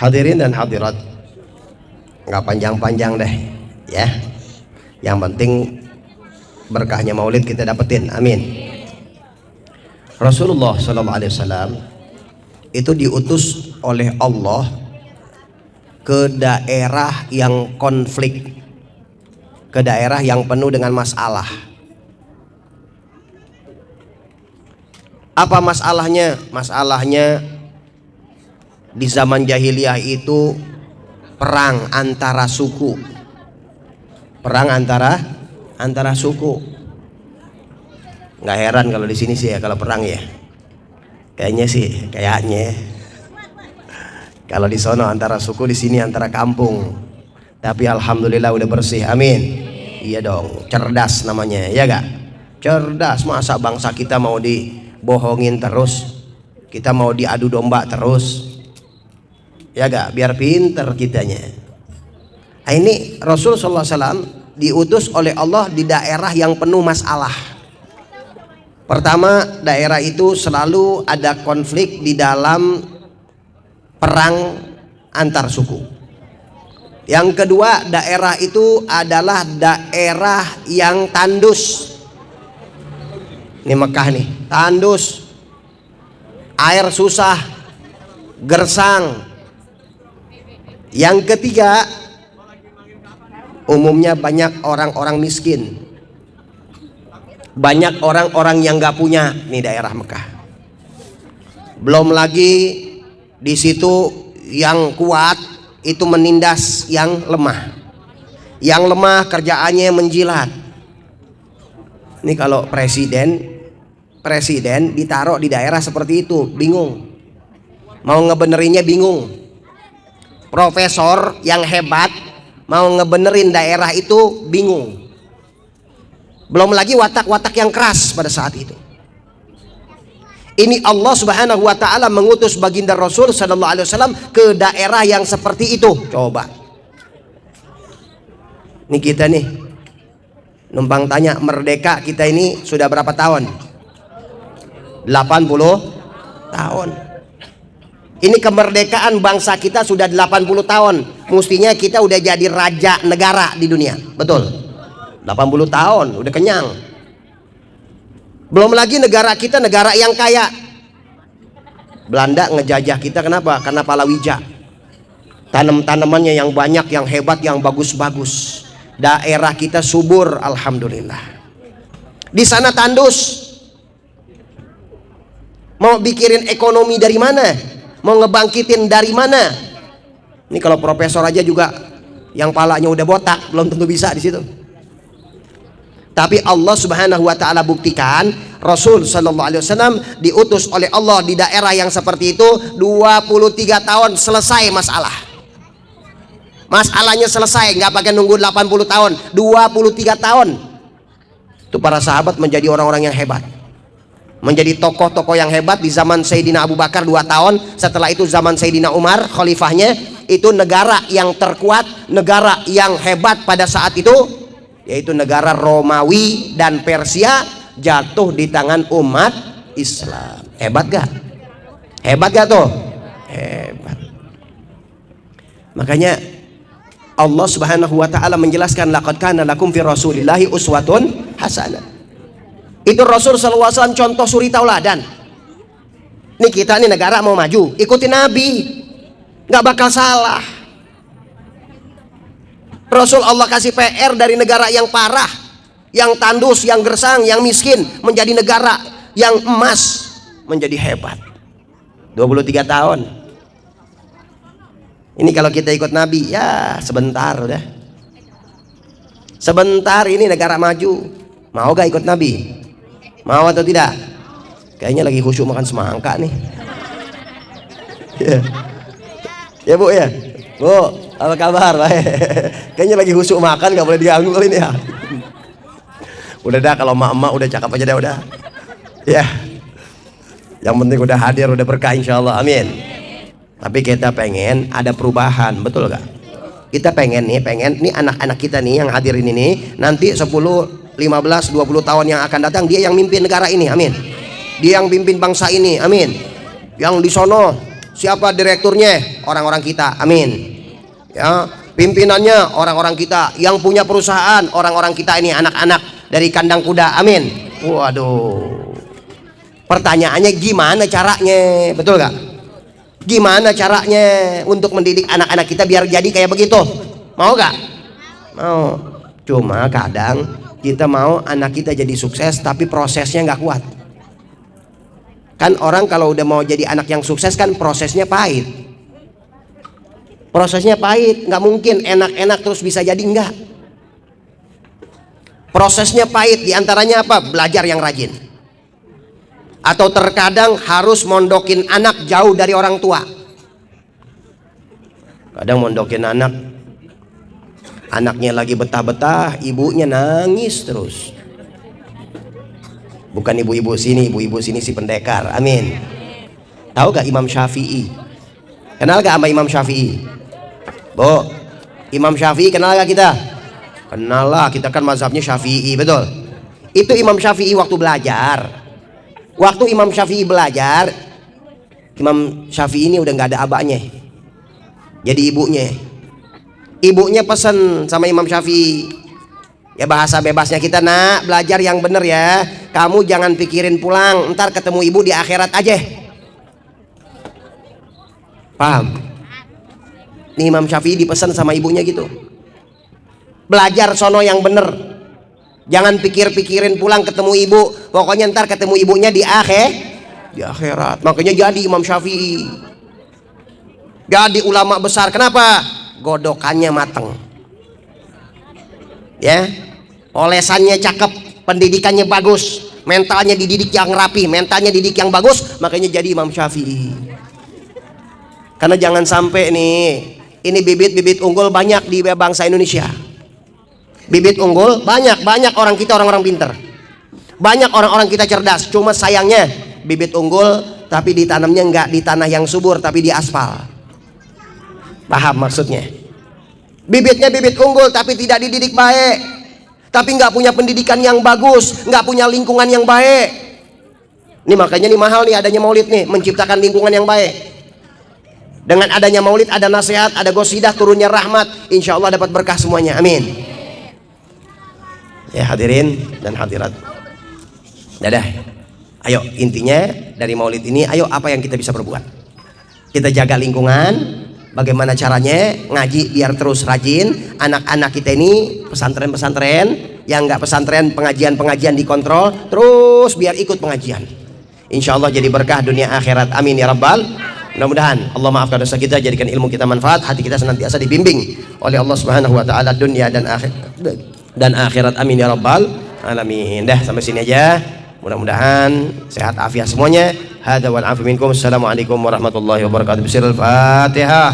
Hadirin dan hadirat, nggak panjang-panjang deh ya. Yang penting berkahnya maulid kita dapetin, amin. Rasulullah SAW itu diutus oleh Allah ke daerah yang konflik, ke daerah yang penuh dengan masalah. Apa masalahnya? Masalahnya di zaman jahiliyah itu perang antara suku, perang antara suku. Nggak heran kalau di sini sih ya kalau perang ya. Kayaknya kalau di sono antara suku, di sini antara kampung. Tapi alhamdulillah udah bersih, amin. Iya dong, cerdas namanya, ya gak? Cerdas. Masa bangsa kita mau dibohongin terus, kita mau diadu domba terus, ya gak? Biar pinter kitanya. Nah, ini Rasul SAW diutus oleh Allah di daerah yang penuh masalah. Pertama, daerah itu selalu ada konflik di dalam perang antar suku. Yang kedua, daerah itu adalah daerah yang tandus. Ini Mekah nih, tandus, air susah, gersang. Yang ketiga, umumnya banyak orang-orang miskin, banyak orang-orang yang gak punya. Nih daerah Mekah. Belum lagi di situ yang kuat itu menindas yang lemah. Yang lemah kerjaannya menjilat. Ini kalau presiden ditaruh di daerah seperti itu, bingung. Mau ngebenerinnya bingung. Profesor yang hebat mau ngebenerin daerah itu bingung. Belum lagi watak-watak yang keras pada saat itu. Ini Allah Subhanahu wa taala mengutus baginda Rasul sallallahu alaihi wasallam ke daerah yang seperti itu. Coba. Ini kita nih numpang tanya, merdeka kita ini sudah berapa tahun? 80 tahun. Ini kemerdekaan bangsa kita sudah 80 tahun. Mestinya kita udah jadi raja negara di dunia. Betul? 80 tahun udah kenyang. Belum lagi negara kita negara yang kaya. Belanda ngejajah kita kenapa? Karena palawija. Tanam-tanamannya yang banyak, yang hebat, yang bagus-bagus. Daerah kita subur, alhamdulillah. Di sana tandus. Mau bikirin ekonomi dari mana? Mau ngebangkitin dari mana? Ini kalau profesor aja juga yang palanya udah botak, belum tentu bisa di situ. Tapi Allah Subhanahu wa taala buktikan Rasul sallallahu alaihi wasallam diutus oleh Allah di daerah yang seperti itu 23 tahun selesai masalah. Masalahnya selesai, nggak pakai nunggu 80 tahun, 23 tahun. Itu para sahabat menjadi orang-orang yang hebat. Menjadi tokoh-tokoh yang hebat di zaman Sayyidina Abu Bakar 2 tahun. Setelah itu zaman Sayyidina Umar khalifahnya. Itu negara yang terkuat, negara yang hebat pada saat itu, yaitu negara Romawi dan Persia jatuh di tangan umat Islam. Hebat gak? Hebat gak tuh? Hebat. Makanya Allah Subhanahu wa taala menjelaskan laqad kana lakum fi rasulillahi uswatun hasanah. Itu Rasul sallallahu alaihi wasallam contoh suri tauladan. Nih kita nih negara mau maju, ikuti Nabi. Nggak bakal salah. Rasul Allah kasih PR dari negara yang parah, yang tandus, yang gersang, yang miskin menjadi negara yang emas, menjadi hebat. 23 tahun. Ini kalau kita ikut Nabi, ya sebentar udah. Sebentar ini negara maju. Mau gak ikut Nabi? Mau atau tidak? Kayaknya lagi khusyuk makan semangka nih. Ya Bu ya. Bu, apa kabar? Kayaknya lagi khusyuk makan, gak boleh diganggu kali ini ya. Udah dah, kalau emak-emak udah cakep aja dah udah. Ya. Yang penting udah hadir, udah berkah insyaallah, amin. Tapi kita pengen ada perubahan, betul gak? Kita pengen nih anak-anak kita nih yang hadirin ini nanti 10, 15, 20 tahun yang akan datang dia yang mimpin negara ini, amin. Dia yang mimpin bangsa ini, amin. Yang di sono Siapa direkturnya? Orang-orang kita. Amin. Ya, pimpinannya orang-orang kita. Yang punya perusahaan orang-orang kita ini, anak-anak dari kandang kuda. Amin. Waduh. Pertanyaannya gimana caranya? Betul gak? Gimana caranya untuk mendidik anak-anak kita biar jadi kayak begitu? Mau gak? Mau. Cuma kadang kita mau anak kita jadi sukses tapi prosesnya nggak kuat. Kan orang kalau udah mau jadi anak yang sukses kan prosesnya pahit. Prosesnya pahit, nggak mungkin enak-enak terus bisa jadi, enggak. Prosesnya pahit, diantaranya apa? Belajar yang rajin. Atau terkadang harus mondokin anak jauh dari orang tua. Kadang mondokin anak, anaknya lagi betah-betah, ibunya nangis terus. Bukan ibu-ibu sini si pendekar. Amin. Tahu gak Imam Syafi'i? Kenal gak sama Imam Syafi'i? Bu, Imam Syafi'i kenal gak kita? Kenal lah, kita kan mazhabnya Syafi'i, betul. Itu Imam Syafi'i waktu belajar. Waktu Imam Syafi'i belajar, Imam Syafi'i ini udah gak ada abahnya, jadi ibunya. Ibunya pesan sama Imam Syafi'i, ya bahasa bebasnya kita, nak, belajar yang bener ya. Kamu jangan pikirin pulang, ntar ketemu ibu di akhirat aja. Paham? Nih Imam Syafi'i dipesan sama ibunya gitu. Belajar sono yang bener. Jangan pikir-pikirin pulang ketemu ibu. Pokoknya ntar ketemu ibunya di akhirat. Makanya jadi Imam Syafi'i. Jadi ulama besar. Kenapa? Godokannya mateng. Ya. Olesannya cakep, pendidikannya bagus, mentalnya dididik yang rapi, mentalnya dididik yang bagus, makanya jadi Imam Syafi'i. Karena jangan sampai nih, ini bibit-bibit unggul banyak di bangsa Indonesia. Bibit unggul banyak orang kita orang-orang pinter. Banyak orang-orang kita cerdas, cuma sayangnya bibit unggul tapi ditanamnya enggak di tanah yang subur tapi di aspal. Paham maksudnya? Bibitnya bibit unggul tapi tidak dididik baik. Tapi nggak punya pendidikan yang bagus, nggak punya lingkungan yang baik. Ini makanya nih mahal nih adanya maulid nih, menciptakan lingkungan yang baik. Dengan adanya maulid ada nasihat, ada gosidah, turunnya rahmat, insya Allah dapat berkah semuanya, amin. Ya hadirin dan hadirat, dadah. Ayo intinya dari maulid ini, ayo apa yang kita bisa perbuat? Kita jaga lingkungan. Bagaimana caranya ngaji biar terus rajin. Anak-anak kita ini pesantren-pesantren, yang nggak pesantren pengajian-pengajian dikontrol terus biar ikut pengajian. Insya Allah jadi berkah dunia akhirat, amin ya rabbal. Mudah-mudahan Allah maafkan dosa kita, jadikan ilmu kita manfaat, hati kita senantiasa dibimbing oleh Allah Subhanahu wa taala dunia dan akhirat, amin ya rabbal alamin. Dah sampai sini aja. Mudah-mudahan sehat afiat semuanya. Hadza wal afu minkum. Assalamualaikum warahmatullahi wabarakatuh. Bismillahirrahmanirrahim. Fatihah.